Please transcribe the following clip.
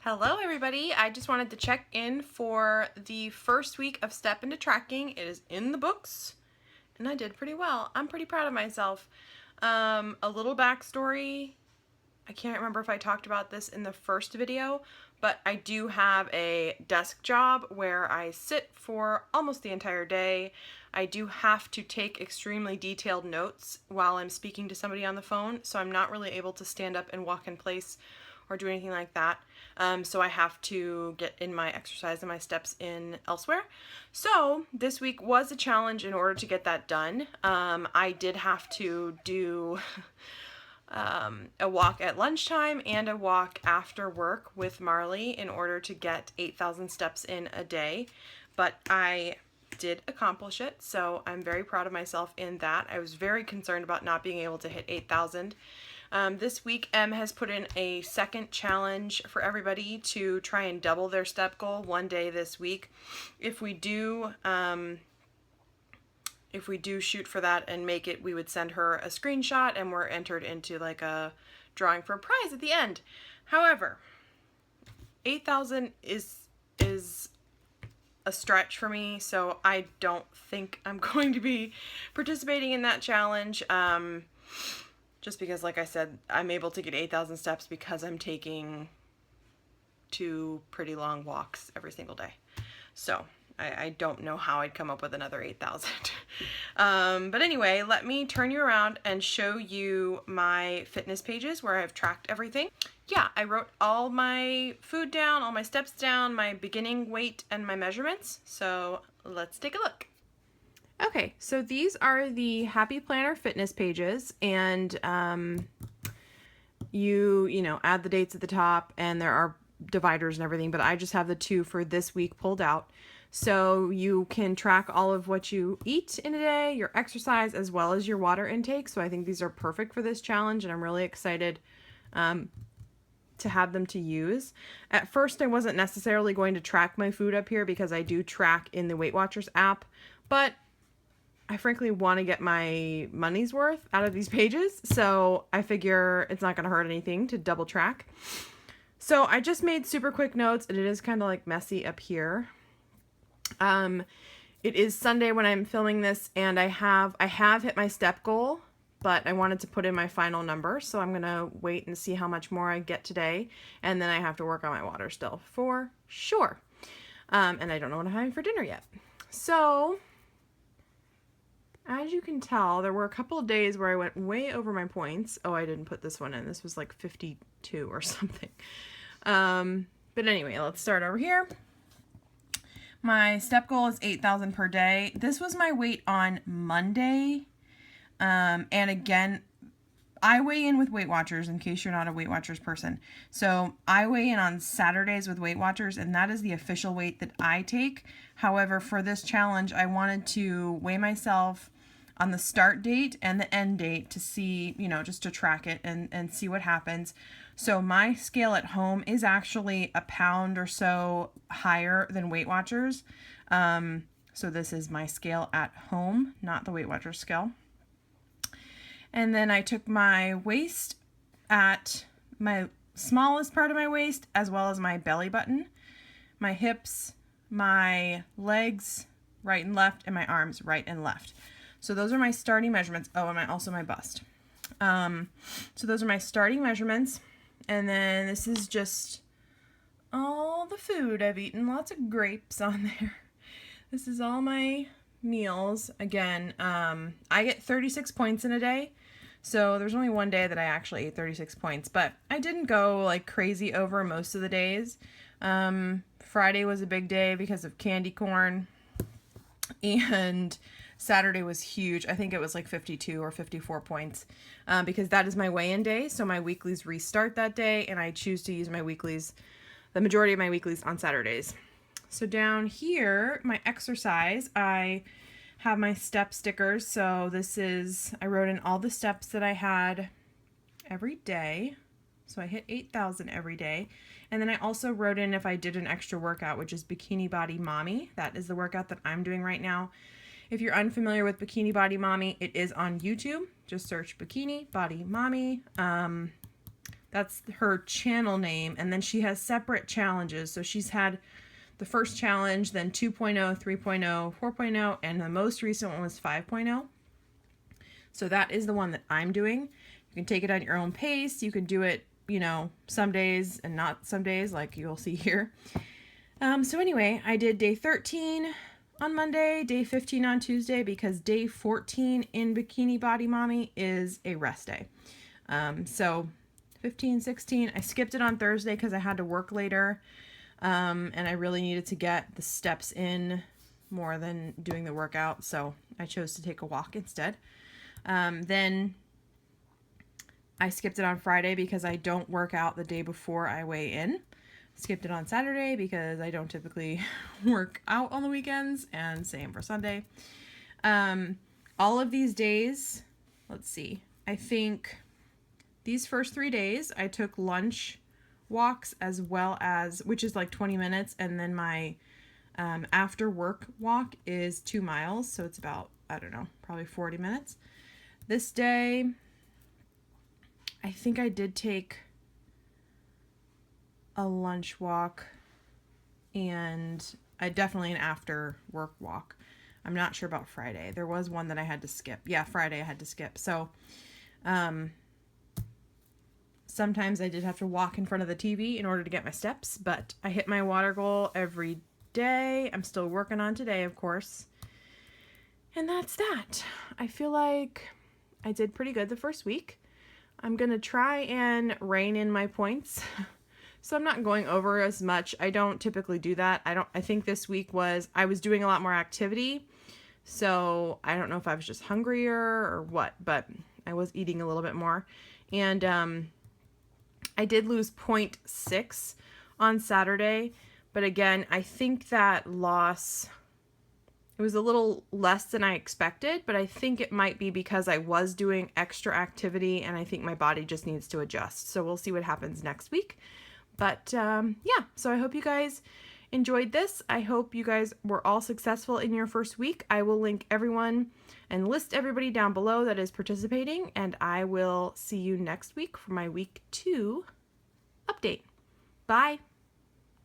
Hello everybody, I just wanted to check in for the first week of Step Into Tracking. It is in the books and I did pretty well. I'm pretty proud of myself. A little backstory, I can't remember if I talked about this in the first video, but I do have a desk job where I sit for almost the entire day. I do have to take extremely detailed notes while I'm speaking to somebody on the phone, so I'm not really able to stand up and walk in place or do anything like that. So I have to get in my exercise and my steps in elsewhere. So this week was a challenge in order to get that done. I did have to do a walk at lunchtime and a walk after work with Marley in order to get 8,000 steps in a day, but I did accomplish it, so I'm very proud of myself in that. I was very concerned about not being able to hit 8,000. This week, Em has put in a second challenge for everybody to try and double their step goal one day this week. If we do shoot for that and make it, we would send her a screenshot and we're entered into like a drawing for a prize at the end. However, 8,000 is a stretch for me, so I don't think I'm going to be participating in that challenge. Just because, like I said, I'm able to get 8,000 steps because I'm taking 2 pretty long walks every single day. So I don't know how I'd come up with another 8,000. But anyway, let me turn you around and show you my fitness pages where I've tracked everything. Yeah, I wrote all my food down, all my steps down, my beginning weight, and my measurements. So let's take a look. Okay, so these are the Happy Planner fitness pages, and you know, add the dates at the top, and there are dividers and everything, but I just have the 2 for this week pulled out. So you can track all of what you eat in a day, your exercise, as well as your water intake. So I think these are perfect for this challenge, and I'm really excited to have them to use. At first, I wasn't necessarily going to track my food up here because I do track in the Weight Watchers app, but I frankly want to get my money's worth out of these pages, so I figure it's not going to hurt anything to double track. So I just made super quick notes, and it is kind of like messy up here. It is Sunday when I'm filming this, and I have hit my step goal, but I wanted to put in my final number, so I'm going to wait and see how much more I get today, and then I have to work on my water still, for sure. And I don't know what I'm having for dinner yet. So as you can tell, there were a couple of days where I went way over my points. Oh, I didn't put this one in. This was like 52 or something. But anyway, let's start over here. My step goal is 8,000 per day. This was my weight on Monday. And again, I weigh in with Weight Watchers in case you're not a Weight Watchers person. So I weigh in on Saturdays with Weight Watchers, and that is the official weight that I take. However, for this challenge, I wanted to weigh myself on the start date and the end date to see, you know, just to track it and see what happens. So my scale at home is actually a pound or so higher than Weight Watchers. So this is my scale at home, not the Weight Watchers scale. And then I took my waist at my smallest part of my waist, as well as my belly button, my hips, my legs, right and left, and my arms, right and left. So those are my starting measurements. Oh, and also my bust. So those are my starting measurements. And then this is just all the food I've eaten. Lots of grapes on there. This is all my meals. Again, I get 36 points in a day. So there's only one day that I actually ate 36 points, but I didn't go like crazy over most of the days. Friday was a big day because of candy corn, and Saturday was huge. I think it was like 52 or 54 points because that is my weigh-in day. So my weeklies restart that day, and I choose to use my weeklies, the majority of my weeklies, on Saturdays. So down here, my exercise, I have my step stickers. So this is, I wrote in all the steps that I had every day. So I hit 8,000 every day. And then I also wrote in if I did an extra workout, which is Bikini Body Mommy. That is the workout that I'm doing right now. If you're unfamiliar with Bikini Body Mommy, it is on YouTube. Just search Bikini Body Mommy. That's her channel name. And then she has separate challenges. So she's had the first challenge, then 2.0, 3.0, 4.0, and the most recent one was 5.0. So that is the one that I'm doing. You can take it at your own pace. You can do it, you know, some days and not some days, like you'll see here. So anyway, I did day 13 on Monday, day 15 on Tuesday, because day 14 in Bikini Body Mommy is a rest day. So 15, 16, I skipped it on Thursday because I had to work later. And I really needed to get the steps in more than doing the workout. So I chose to take a walk instead. Then I skipped it on Friday because I don't work out the day before I weigh in. Skipped it on Saturday because I don't typically work out on the weekends, and same for Sunday. All of these days, let's see, I think these first 3 days I took lunch walks as well as, which is like 20 minutes, and then my after work walk is 2 miles, so it's about, I don't know, probably 40 minutes. This day, I think I did take a lunch walk and definitely an after work walk. I'm not sure about Friday. There was one that I had to skip. Yeah, Friday I had to skip. So sometimes I did have to walk in front of the TV in order to get my steps, but I hit my water goal every day. I'm still working on today, of course. And that's that. I feel like I did pretty good the first week. I'm going to try and rein in my points. So I'm not going over as much. I don't typically do that. I think this week I was doing a lot more activity. So I don't know if I was just hungrier or what, but I was eating a little bit more. And I did lose 0.6 on Saturday. But again, I think that loss, it was a little less than I expected, but I think it might be because I was doing extra activity and I think my body just needs to adjust. So we'll see what happens next week. But yeah, so I hope you guys enjoyed this. I hope you guys were all successful in your first week. I will link everyone and list everybody down below that is participating, and I will see you next week for my week 2 update. Bye.